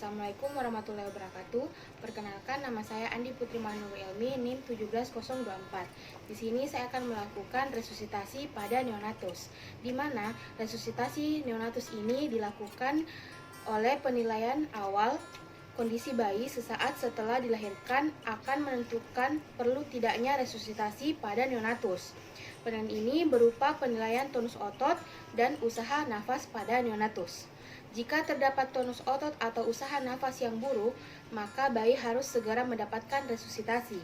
Assalamualaikum warahmatullahi wabarakatuh. Perkenalkan, nama saya Andi Putri Mahnur Elmi, NIM 17024. Di sini saya akan melakukan resusitasi pada neonatus, di mana resusitasi neonatus ini dilakukan oleh penilaian awal kondisi bayi sesaat setelah dilahirkan akan menentukan perlu tidaknya resusitasi pada neonatus. Penilaian ini berupa penilaian tonus otot dan usaha nafas pada neonatus. Jika terdapat tonus otot atau usaha nafas yang buruk, maka bayi harus segera mendapatkan resusitasi.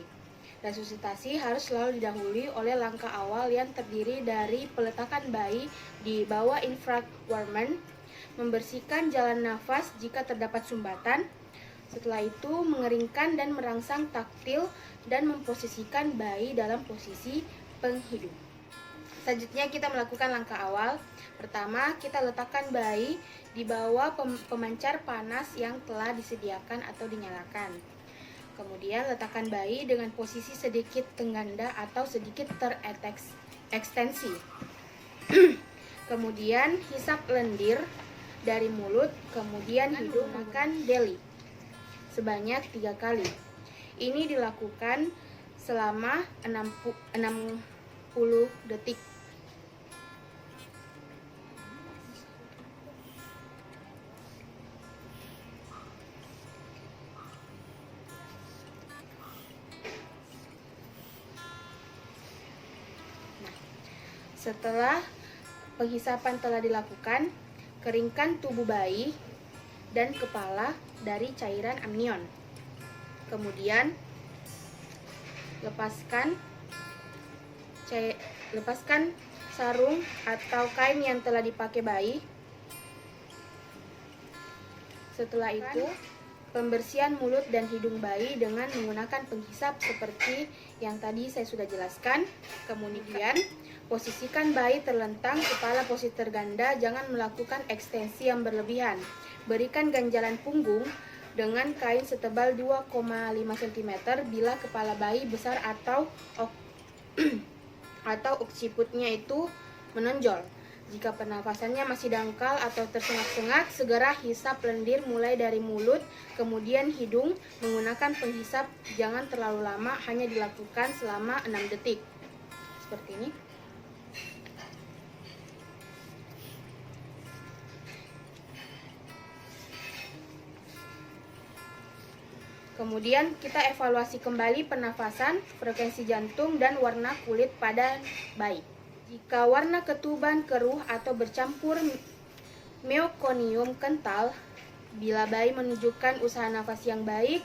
Resusitasi harus selalu didahului oleh langkah awal yang terdiri dari peletakan bayi di bawah infrag Warman, membersihkan jalan nafas jika terdapat sumbatan. Setelah itu, mengeringkan dan merangsang taktil dan memposisikan bayi dalam posisi penghidup. Selanjutnya kita melakukan langkah awal. Pertama, kita letakkan bayi di bawah pemancar panas yang telah disediakan atau dinyalakan. Kemudian letakkan bayi dengan posisi sedikit tengganda atau sedikit terekstensi. Kemudian hisap lendir dari mulut, kemudian hidung menggunakan DELI sebanyak 3 kali. Ini dilakukan selama 60 detik. Setelah penghisapan telah dilakukan, keringkan tubuh bayi dan kepala dari cairan amnion. Kemudian lepaskan sarung atau kain yang telah dipakai bayi. Setelah itu, pembersihan mulut dan hidung bayi dengan menggunakan penghisap seperti yang tadi saya sudah jelaskan. Kemudian, posisikan bayi terlentang, kepala posisi terganda, jangan melakukan ekstensi yang berlebihan. Berikan ganjalan punggung dengan kain setebal 2,5 cm bila kepala bayi besar atau oksiputnya itu menonjol. Jika pernafasannya masih dangkal atau tersengat-sengat, segera hisap lendir mulai dari mulut, kemudian hidung menggunakan penghisap. Jangan terlalu lama, hanya dilakukan selama 6 detik. Seperti ini. Kemudian kita evaluasi kembali pernafasan, frekuensi jantung, dan warna kulit pada bayi. Jika warna ketuban keruh atau bercampur meokonium kental, bila bayi menunjukkan usaha nafas yang baik,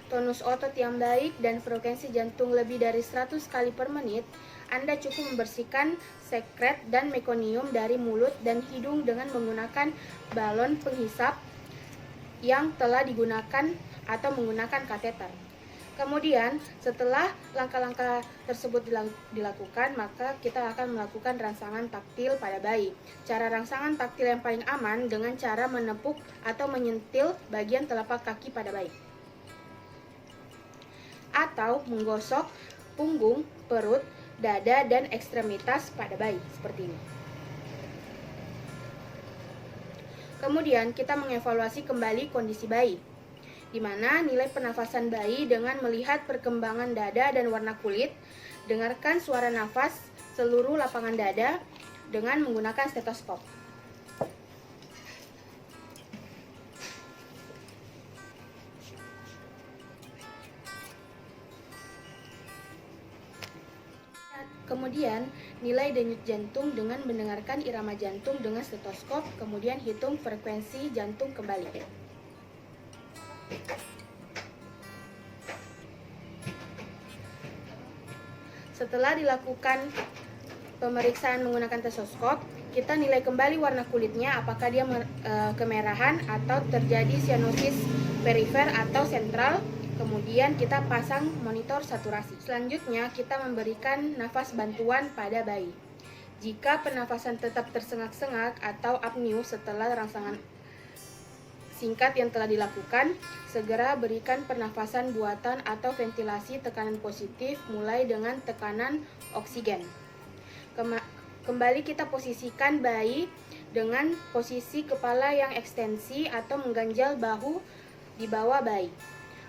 tonus otot yang baik, dan frekuensi jantung lebih dari 100 kali per menit, Anda cukup membersihkan sekret dan mekonium dari mulut dan hidung dengan menggunakan balon penghisap yang telah digunakan atau menggunakan kateter. Kemudian, setelah langkah-langkah tersebut dilakukan, maka kita akan melakukan rangsangan taktil pada bayi. Cara rangsangan taktil yang paling aman dengan cara menepuk atau menyentil bagian telapak kaki pada bayi, atau menggosok punggung, perut, dada, dan ekstremitas pada bayi, seperti ini. Kemudian kita mengevaluasi kembali kondisi bayi, di mana nilai pernafasan bayi dengan melihat perkembangan dada dan warna kulit, dengarkan suara nafas seluruh lapangan dada dengan menggunakan stetoskop. Kemudian, nilai denyut jantung dengan mendengarkan irama jantung dengan stetoskop, kemudian hitung frekuensi jantung kembali. Setelah dilakukan pemeriksaan menggunakan stetoskop, kita nilai kembali warna kulitnya, apakah dia kemerahan atau terjadi sianosis perifer atau sentral. Kemudian kita pasang monitor saturasi. Selanjutnya kita memberikan nafas bantuan pada bayi. Jika pernafasan tetap tersengak-sengak atau apneu setelah rangsangan singkat yang telah dilakukan, segera berikan pernafasan buatan atau ventilasi tekanan positif mulai dengan tekanan oksigen. Kembali kita posisikan bayi dengan posisi kepala yang ekstensi atau mengganjal bahu di bawah bayi.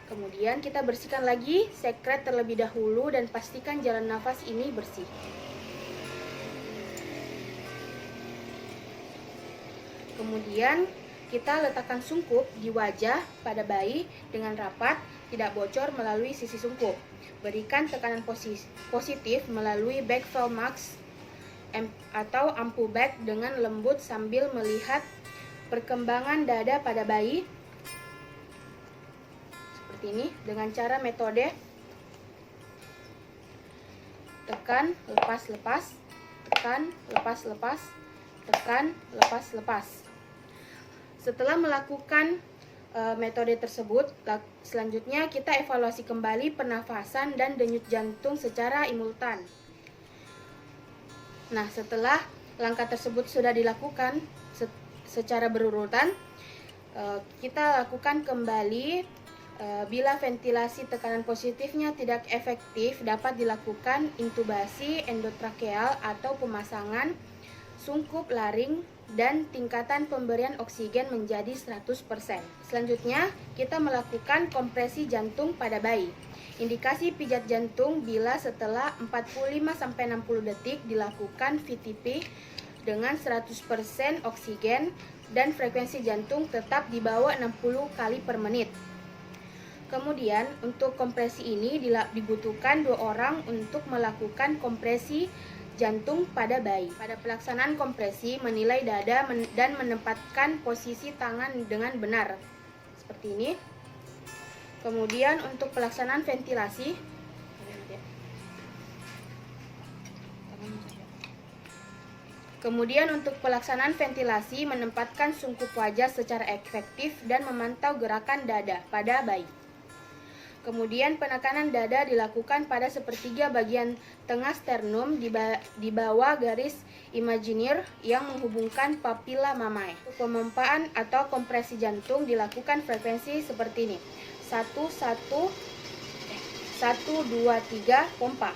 Kemudian kita bersihkan lagi sekret terlebih dahulu dan pastikan jalan nafas ini bersih. Kemudian kita letakkan sungkup di wajah pada bayi dengan rapat, tidak bocor melalui sisi sungkup. Berikan tekanan positif melalui bag valve mask atau ampu bag dengan lembut sambil melihat perkembangan dada pada bayi. Seperti ini dengan cara metode tekan, lepas, lepas, tekan, lepas, lepas, tekan, lepas, lepas. Setelah melakukan metode tersebut, selanjutnya kita evaluasi kembali pernafasan dan denyut jantung secara simultan. Nah, setelah langkah tersebut sudah dilakukan secara berurutan, kita lakukan kembali. Bila ventilasi tekanan positifnya tidak efektif, dapat dilakukan intubasi endotrakeal atau pemasangan sungkup laring dan tingkatan pemberian oksigen menjadi 100%. Selanjutnya, kita melakukan kompresi jantung pada bayi. Indikasi pijat jantung bila setelah 45-60 detik dilakukan VTP dengan 100% oksigen dan frekuensi jantung tetap di bawah 60 kali per menit. Kemudian, untuk kompresi ini dibutuhkan 2 orang untuk melakukan kompresi jantung pada bayi. Pada pelaksanaan kompresi, menilai dada dan menempatkan posisi tangan dengan benar. Seperti ini. Kemudian untuk pelaksanaan ventilasi, menempatkan sungkup wajah secara efektif dan memantau gerakan dada pada bayi. Kemudian penekanan dada dilakukan pada sepertiga bagian tengah sternum di bawah garis imaginer yang menghubungkan papila mamae. Pemompaan atau kompresi jantung dilakukan frekuensi seperti ini. 1, 2, 3, pompa.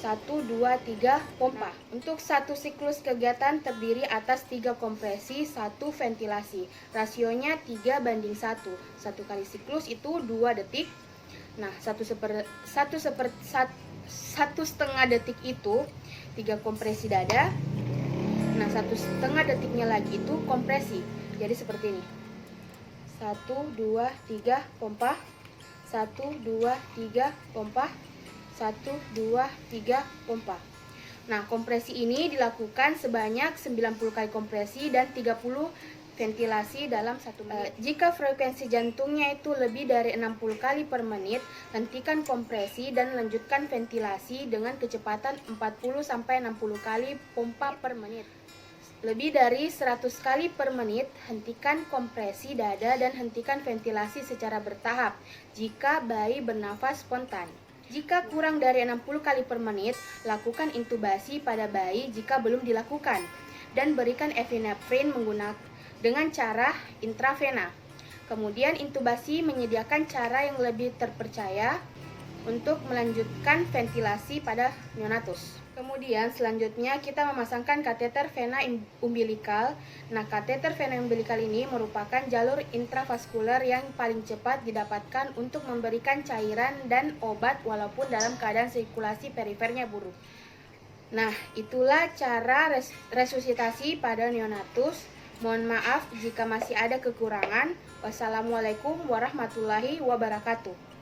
1, 2, 3, pompa. Untuk satu siklus kegiatan terdiri atas 3 kompresi, 1 ventilasi. Rasionya 3:1. 1 kali siklus itu 2 detik. Nah, 1,5 detik itu 3 kompresi dada. Nah, 1,5 detiknya lagi itu kompresi. Jadi seperti ini. 1, 2, 3, pompa. 1, 2, 3, pompa. 1, 2, 3, pompa. Nah, kompresi ini dilakukan sebanyak 90 kali kompresi dan 30 ventilasi dalam 1 menit. Jika frekuensi jantungnya itu lebih dari 60 kali per menit, hentikan kompresi dan lanjutkan ventilasi dengan kecepatan 40-60 kali pompa per menit. Lebih dari 100 kali per menit, hentikan kompresi dada dan hentikan ventilasi secara bertahap jika bayi bernafas spontan. Jika kurang dari 60 kali per menit, lakukan intubasi pada bayi jika belum dilakukan, dan berikan epinefrin dengan cara intravena. Kemudian intubasi menyediakan cara yang lebih terpercaya untuk melanjutkan ventilasi pada neonatus. Kemudian selanjutnya kita memasangkan kateter vena umbilikal. Nah, kateter vena umbilikal ini merupakan jalur intravaskuler yang paling cepat didapatkan untuk memberikan cairan dan obat walaupun dalam keadaan sirkulasi perifernya buruk. Nah, itulah cara resusitasi pada neonatus. Mohon maaf jika masih ada kekurangan. Wassalamualaikum warahmatullahi wabarakatuh.